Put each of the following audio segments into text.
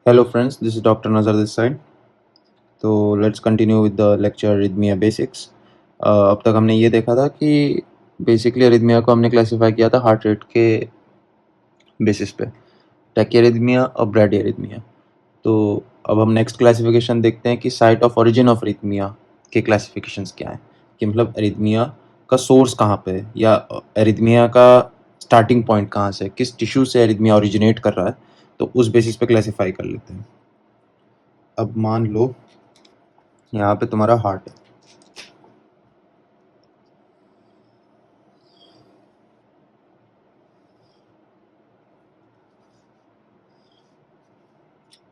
Hello friends, this is Dr. Nazar this side. तो let's continue with the lecture arrhythmia basics. अब तक हमने ये देखा था कि बेसिकली अरिथमिया को हमने क्लासिफाई किया था हार्ट रेट के बेसिस पे, टैकीअरिथमिया और ब्रैडीअरिथमिया। तो अब हम नेक्स्ट क्लासिफिकेशन देखते हैं कि site of origin of arrhythmia के क्लासिफिकेशंस क्या हैं, कि मतलब अरिथमिया का सोर्स कहाँ पे है या अरिथमिया का स्टार्टिंग पॉइंट कहाँ से, किस टिश्यू से अरिथमिया ओरिजिनेट कर रहा है, तो उस बेसिस पे क्लासिफाई कर लेते हैं। अब मान लो यहाँ पे तुम्हारा हार्ट है,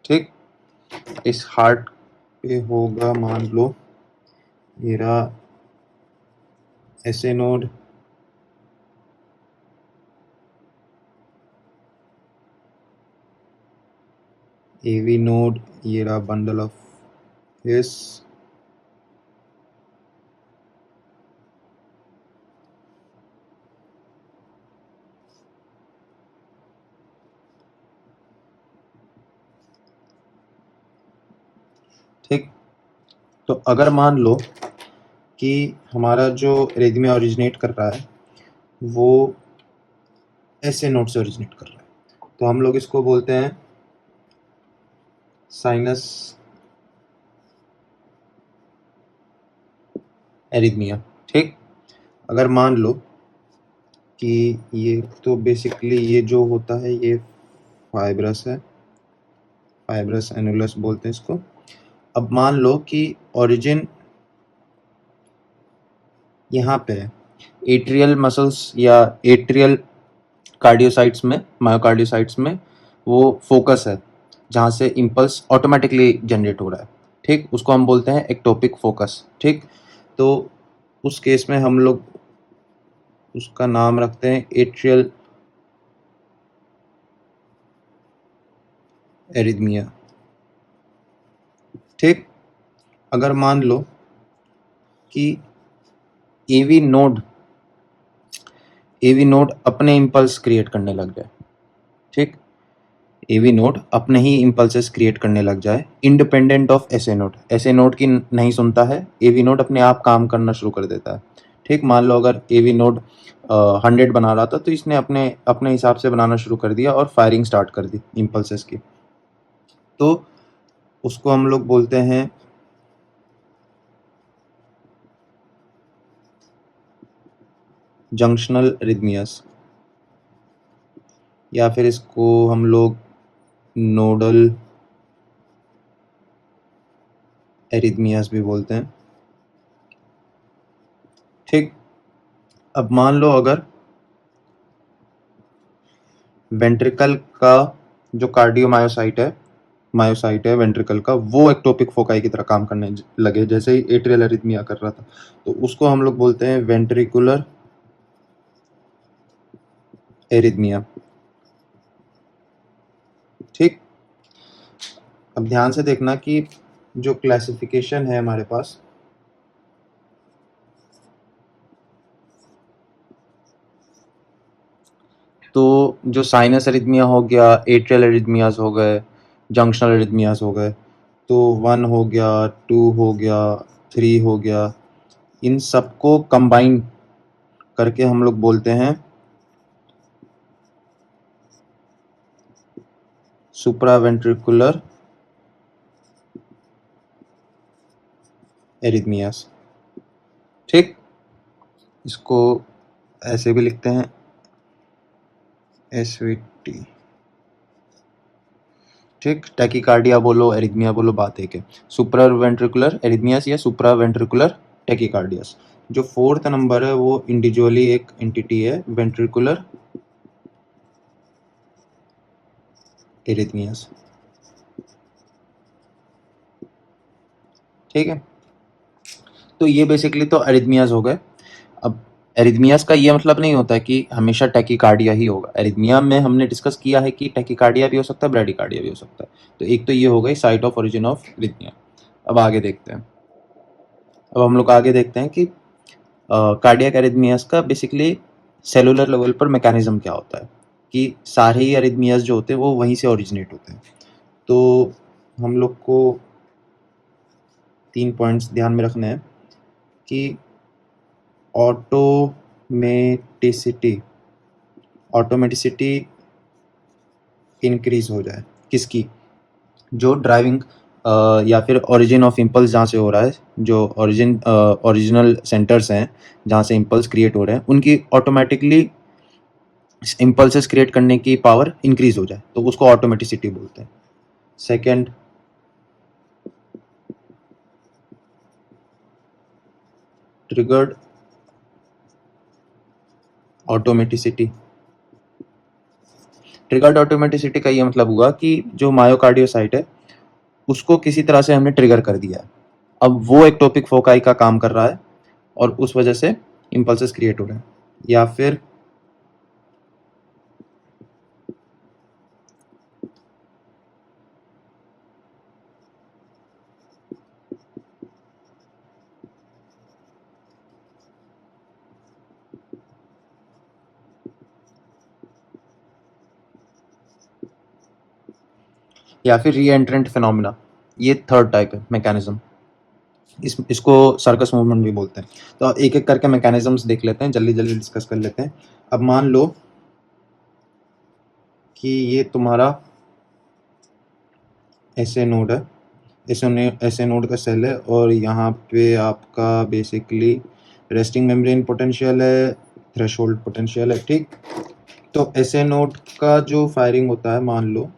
ठीक। इस हार्ट पे होगा मान लो मेरा एसए नोड, एवी नोड, ये रहा बंडल ऑफ इस, ठीक। तो अगर मान लो कि हमारा जो अरिथमिया ओरिजिनेट कर रहा है वो एसए नोड से ओरिजिनेट कर रहा है, तो हम लोग इसको बोलते हैं साइनस एरिथमिया, ठीक। अगर मान लो कि ये तो बेसिकली ये जो होता है ये फाइब्रस है, फाइब्रस एनुलस बोलते हैं इसको। अब मान लो कि ओरिजिन यहाँ पे है, एट्रियल मसल्स या एट्रियल कार्डियोसाइट्स में, मायोकार्डियोसाइट्स में वो फोकस है जहाँ से इम्पल्स ऑटोमेटिकली जनरेट हो रहा है, ठीक। उसको हम बोलते हैं एक्टोपिक फोकस, ठीक। तो उस केस में हम लोग उसका नाम रखते हैं एट्रियल एरिथमिया, ठीक। अगर मान लो कि एवी नोड अपने इम्पल्स क्रिएट करने लग जाए, ठीक। एवी नोड अपने ही इम्पल्सेस क्रिएट करने लग जाए independent of SA node, SA node की नहीं सुनता है, एवी नोड अपने आप काम करना शुरू कर देता है, ठीक। मान लो अगर एवी नोड 100 बना रहा था तो इसने अपने अपने हिसाब से बनाना शुरू कर दिया और फायरिंग स्टार्ट कर दी इम्पल्सेस की, तो उसको हम लोग बोलते हैं जंक्शनल अरिथमियास, या फिर इसको हम लोग नोडल एरिथमियास भी बोलते हैं, ठीक। अब मान लो अगर वेंट्रिकल का जो कार्डियोमायोसाइट है, मायोसाइट है वेंट्रिकल का, वो एक्टोपिक फोकाई की तरह काम करने लगे जैसे ही एट्रियल एरिथमिया कर रहा था, तो उसको हम लोग बोलते हैं वेंट्रिकुलर एरिथमिया, ठीक। अब ध्यान से देखना कि जो क्लासिफिकेशन है हमारे पास, तो जो साइनस एरिथमिया हो गया, एट्रियल एरिथमियास हो गए, जंक्शनल एरिथमियास हो गए, तो 1 हो गया, 2 हो गया, 3 हो गया, इन सबको कंबाइन करके हम लोग बोलते हैं सुप्रावेंट्रिकुलर एरिथमियास, ठीक। इसको ऐसे भी लिखते हैं एसवीटी, ठीक। टैकीकार्डिया बोलो, एरिथमिया बोलो, बात एक है। सुप्रावेंट्रिकुलर एरिथमियास या सुप्रावेंट्रिकुलर टैकीकार्डियास। जो फोर्थ नंबर है वो इंडिविजुअली एक एंटिटी है, वेंट्रिकुलर एरिथमियास, ठीक है। तो ये बेसिकली तो एरिथमियास हो गए। अब एरिथमियास का ये मतलब नहीं होता है कि हमेशा टैकीकार्डिया ही होगा, एरिथमिया में हमने डिस्कस किया है कि टैकीकार्डिया भी हो सकता है, ब्रैडीकार्डिया भी हो सकता है। तो एक तो ये हो गई site of origin of arrhythmia. अब आगे देखते हैं, अब हम लोग आगे देखते हैं कि कार्डियक एरिथमियास का बेसिकली सेलुलर लेवल पर मैकेनिज्म क्या होता है, कि सारे ही एरिथमियास जो होते हैं वो वहीं से ओरिजिनेट होते हैं। तो हम लोग को 3 पॉइंट्स ध्यान में रखने हैं कि ऑटोमेटिसिटी इंक्रीज हो जाए। किसकी? जो ड्राइविंग या फिर ओरिजिन ऑफ इम्पल्स जहाँ से हो रहा है, जो ओरिजिनल सेंटर्स हैं जहाँ से इम्पल्स क्रिएट हो रहे हैं, उनकी ऑटोमेटिकली इम्पल्सेस क्रिएट करने की पावर इंक्रीज हो जाए, तो उसको ऑटोमेटिसिटी बोलते हैं। Second, triggered automaticity. Triggered automaticity का ये मतलब हुआ कि जो मायोकार्डियोसाइट है उसको किसी तरह से हमने ट्रिगर कर दिया है। अब वो एक टॉपिक फोकाई का काम कर रहा है और उस वजह से इम्पल्सेस क्रिएट हो रहे हैं। या फिर री एंट्रेंट फिनोमिना, ये थर्ड टाइप है मैकेनिज्म। इसको सर्कस मूवमेंट भी बोलते हैं। तो एक एक करके मैकेनिज्म्स देख लेते हैं, जल्दी जल्दी डिस्कस कर लेते हैं। अब मान लो कि ये तुम्हारा ऐसे नोड है, ऐसे नोड का सेल है और यहाँ पे आपका बेसिकली रेस्टिंग मेम्ब्रेन पोटेंशियल है, थ्रेशोल्ड पोटेंशियल है। ठीक, तो ऐसे नोड का जो फायरिंग होता है, मान लो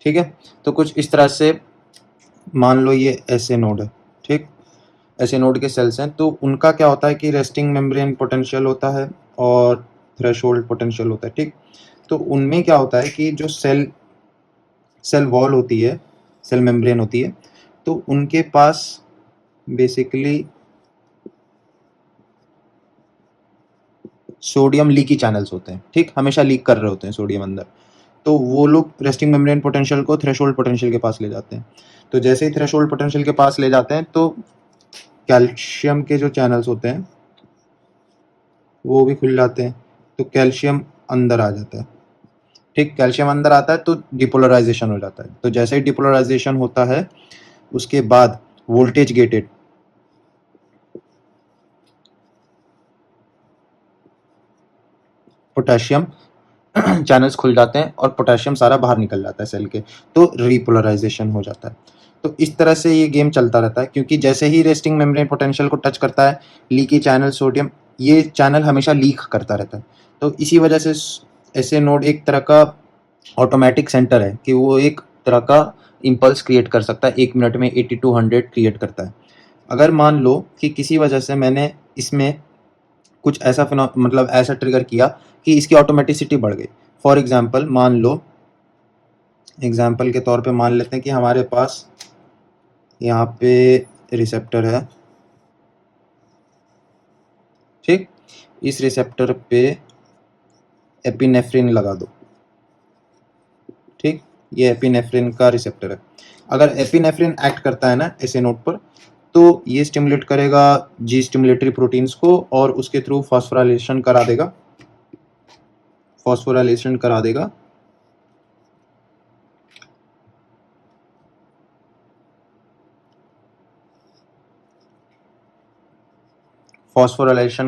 ठीक है, तो कुछ इस तरह से मान लो ये ऐसे नोड है। ठीक, ऐसे नोड के सेल्स हैं, तो उनका क्या होता है कि रेस्टिंग मेम्ब्रेन पोटेंशियल होता है और थ्रेशोल्ड पोटेंशियल होता है। ठीक, तो उनमें क्या होता है कि जो सेल वॉल होती है, सेल मेम्ब्रेन होती है, तो उनके पास बेसिकली सोडियम लीकी चैनल्स होते हैं। ठीक, हमेशा लीक कर रहे होते हैं सोडियम अंदर, तो वो लोग रेस्टिंग मेम्ब्रेन पोटेंशियल को थ्रेशोल्ड पोटेंशियल के पास ले जाते हैं। तो जैसे ही थ्रेशोल्ड पोटेंशियल के पास ले जाते हैं तो कैल्शियम के जो चैनल्स होते हैं वो भी खुल जाते हैं, तो कैल्शियम अंदर आ जाता है। ठीक, कैल्शियम अंदर आता है तो डिपोलराइजेशन हो जाता है। तो जैसे ही डिपोलराइजेशन होता है उसके बाद वोल्टेज गेटेड पोटेशियम चैनल्स खुल जाते हैं और पोटेशियम सारा बाहर निकल जाता है सेल के, तो रिपोलराइजेशन हो जाता है। तो इस तरह से ये गेम चलता रहता है, क्योंकि जैसे ही रेस्टिंग मेम्ब्रेन पोटेंशियल को टच करता है लीकी चैनल सोडियम, ये चैनल हमेशा लीक करता रहता है। तो इसी वजह से ऐसे नोड एक तरह का ऑटोमेटिक सेंटर है कि वो एक तरह का इम्पल्स क्रिएट कर सकता है, 1 मिनट में 80 to 100 क्रिएट करता है। अगर मान लो कि किसी वजह से मैंने इसमें कुछ ऐसा मतलब ऐसा ट्रिगर किया कि इसकी ऑटोमेटिसिटी बढ़ गई। फॉर एग्जाम्पल मान लो, एग्जाम्पल के तौर पे मान लेते हैं कि हमारे पास यहाँ पे रिसेप्टर है। ठीक, इस रिसेप्टर पे एपिनेफ्रिन लगा दो। ठीक, ये एपिनेफ्रिन का रिसेप्टर है। अगर एपिनेफ्रिन एक्ट करता है ना ऐसे नोड पर, तो ये स्टिमुलेट करेगा जी स्टिमुलेटरी प्रोटीन्स को और उसके थ्रू फॉस्फोराइलेशन करा देगा। फॉस्फोराइलेशन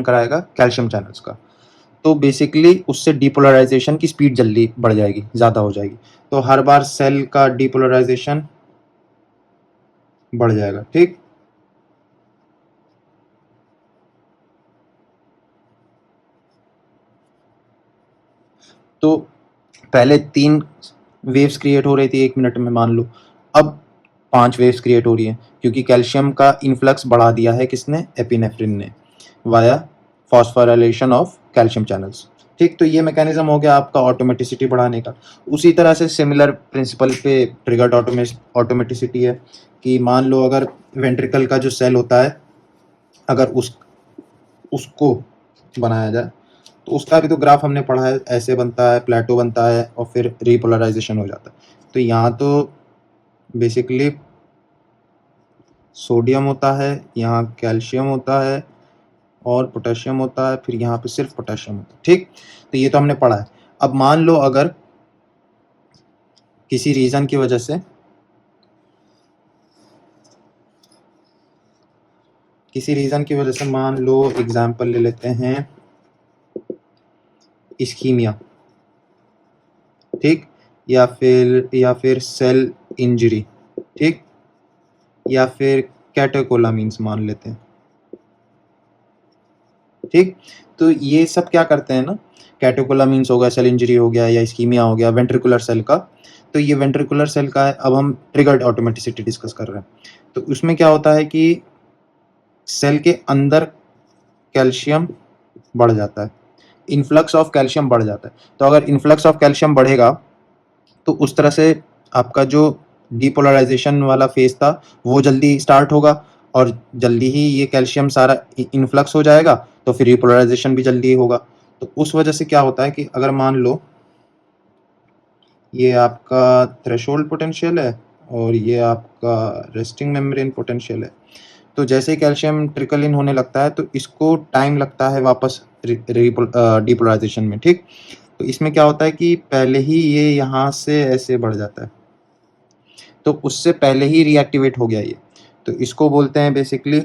कराएगा कैल्शियम चैनल्स का, तो बेसिकली उससे डिपोलराइजेशन की स्पीड जल्दी बढ़ जाएगी, ज़्यादा हो जाएगी। तो हर बार सेल का डिपोलराइजेशन बढ़ जाएगा। ठीक, तो पहले 3 वेव्स क्रिएट हो रही थी 1 मिनट में मान लो, अब 5 वेव्स क्रिएट हो रही हैं, क्योंकि कैल्शियम का इन्फ्लक्स बढ़ा दिया है किसने? एपिनेफ्रिन ने, via phosphorylation of calcium channels. ठीक, तो ये मैकेनिज्म हो गया आपका ऑटोमेटिसिटी बढ़ाने का। उसी तरह से सिमिलर प्रिंसिपल पे ट्रिगर्ड ऑटोमेटिसिटी है कि मान लो अगर वेंट्रिकल का जो सेल होता है, अगर उसको बनाया जाए तो उसका भी तो ग्राफ हमने पढ़ा है, ऐसे बनता है, प्लेटो बनता है और फिर रीपोलराइजेशन हो जाता है। तो यहाँ तो बेसिकली सोडियम होता है, यहाँ कैल्शियम होता है और पोटेशियम होता है, फिर यहाँ पे सिर्फ पोटेशियम होता है। ठीक, तो ये तो हमने पढ़ा है। अब मान लो अगर किसी रीजन की वजह से मान लो एग्जाम्पल ले लेते हैं इस्कीमिया, ठीक, या फिर सेल इंजरी, ठीक, या फिर कैटेकोलामीन्स मान लेते हैं, ठीक। तो ये सब क्या करते हैं ना, कैटेकोलामीन्स हो गया, सेल इंजरी हो गया या इस्कीमिया हो गया वेंट्रिकुलर सेल का। तो ये वेंट्रिकुलर सेल का है। अब हम ट्रिगर्ड ऑटोमेटिसिटी डिस्कस कर रहे हैं। तो उसमें क्या होता है कि सेल के अंदर कैल्शियम बढ़ जाता है, इन्फ्लक्स ऑफ कैल्शियम बढ़ जाता है। तो अगर इन्फ्लक्स ऑफ कैल्शियम बढ़ेगा तो उस तरह से आपका जो डीपोलराइजेशन वाला फेज था वो जल्दी स्टार्ट होगा और जल्दी ही ये कैल्शियम सारा इन्फ्लक्स हो जाएगा, तो फिर रिपोलराइजेशन भी जल्दी होगा। तो उस वजह से क्या होता है कि अगर मान लो ये आपका थ्रेशोल्ड पोटेंशियल है और ये आपका रेस्टिंग मेम्ब्रेन पोटेंशियल है, तो जैसे ही कैल्शियम ट्रिकल इन होने लगता है तो इसको टाइम लगता है वापस डीपोलराइजेशन में, ठीक। तो इसमें क्या होता है कि पहले ही ये यहाँ से ऐसे बढ़ जाता है, तो उससे पहले ही रीएक्टिवेट हो गया ये। तो इसको बोलते हैं बेसिकली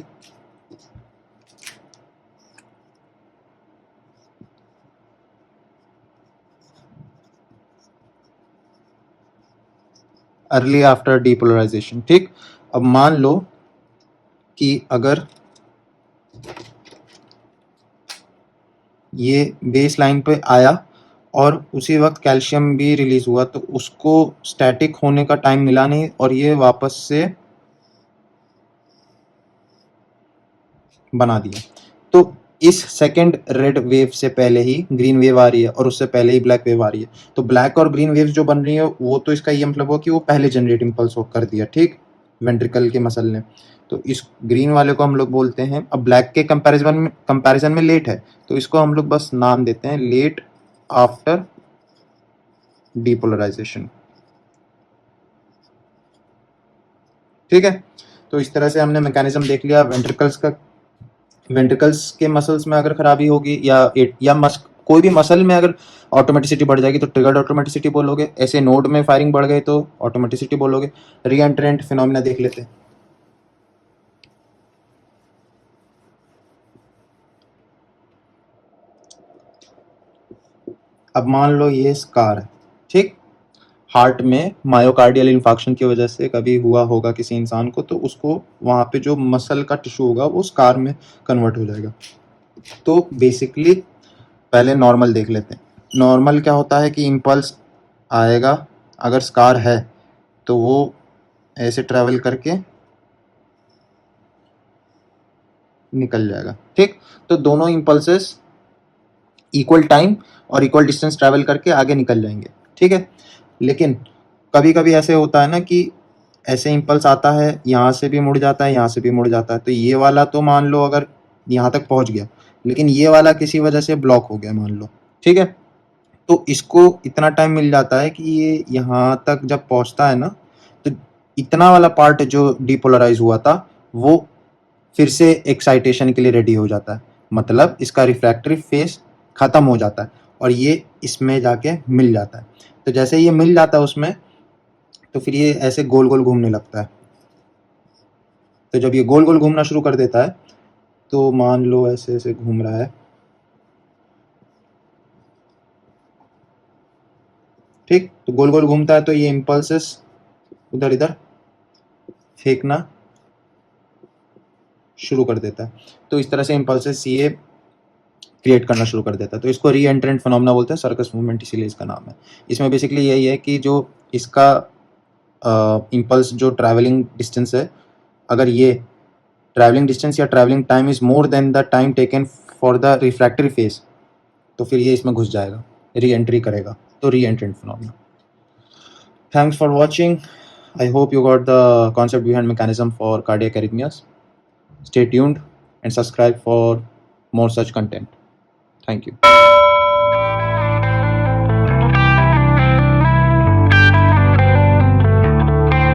अर्ली आफ्टर डीपोलराइजेशन, ठीक। अब मान लो कि अगर ये बेस लाइन पे आया और उसी वक्त कैल्शियम भी रिलीज हुआ, तो उसको स्टैटिक होने का टाइम मिला नहीं और ये वापस से बना दिया। तो इस सेकंड रेड वेव से पहले ही ग्रीन वेव आ रही है और उससे पहले ही ब्लैक वेव आ रही है। तो ब्लैक और ग्रीन वेव्स जो बन रही है वो तो इसका ये मतलब हो कि वो पहले जनरेट इम्पल्स कर दिया, ठीक, वेंट्रिकल के मसल ने। तो इस ग्रीन वाले को हम लोग बोलते हैं, अब ब्लैक के कंपैरिजन में लेट है, तो इसको हम लोग बस नाम देते हैं लेट आफ्टर डीपोलराइजेशन, ठीक है। तो इस तरह से हमने मैकेनिज्म देख लिया वेंट्रिकल्स के मसल्स में अगर खराबी होगी या कोई भी मसल में अगर ऑटोमेटिसिटी बढ़ जाएगी तो ट्रिगर्ड ऑटोमेटिसिटी बोलोगे, ऐसे नोड में फायरिंग बढ़ गई तो ऑटोमेटिसिटी बोलोगे। रीएंट्रेंट फिनोमिना देख लेते हैं। अब मान लो ये स्कार है, ठीक, हार्ट में मायोकार्डियल इन्फाक्शन की वजह से कभी हुआ होगा किसी इंसान को, तो उसको वहां पे जो मसल का टिश्यू होगा वो स्कार में कन्वर्ट हो जाएगा। तो बेसिकली पहले नॉर्मल देख लेते हैं। नॉर्मल क्या होता है कि इम्पल्स आएगा, अगर स्कार है तो वो ऐसे ट्रैवल करके निकल जाएगा, ठीक। तो दोनों इम्पल्सेस इक्वल टाइम और इक्वल डिस्टेंस ट्रैवल करके आगे निकल जाएंगे, ठीक है। लेकिन कभी कभी ऐसे होता है ना कि ऐसे इम्पल्स आता है, यहाँ से भी मुड़ जाता है, यहाँ से भी मुड़ जाता है। तो ये वाला तो मान लो अगर यहाँ तक पहुँच गया, लेकिन ये वाला किसी वजह से ब्लॉक हो गया मान लो, ठीक है। तो इसको इतना टाइम मिल जाता है कि ये यहाँ तक जब पहुँचता है ना, तो इतना वाला पार्ट जो डीपोलराइज हुआ था वो फिर से एक्साइटेशन के लिए रेडी हो जाता है, मतलब इसका रिफ्रैक्टरी फेस खत्म हो जाता है और ये इसमें जाके मिल जाता है। तो जैसे ये मिल जाता है उसमें, तो फिर ये ऐसे गोल गोल घूमने लगता है। तो जब ये गोल गोल घूमना शुरू कर देता है, तो मान लो ऐसे ऐसे घूम रहा है, ठीक। तो गोल गोल घूमता है तो ये इम्पल्सेस उधर इधर फेंकना शुरू कर देता है। तो इस तरह से इम्पल्सेस ये क्रिएट करना शुरू कर देता है। तो इसको री एंट्रेंट फिनोमेना बोलते हैं, सर्कस मूवमेंट इसीलिए इसका नाम है। इसमें बेसिकली यही है कि जो इसका इम्पल्स जो ट्रैवलिंग डिस्टेंस है, अगर ये ट्रैवलिंग डिस्टेंस या travelling time is more than the time taken for the refractory phase, तो फिर ये इसमें घुस जाएगा, री एंट्री करेगा। तो री एंट्रेंट phenomena. Thanks for watching. I hope you got the concept behind mechanism for cardiac arrhythmias. Stay tuned and subscribe for more such content. Thank you.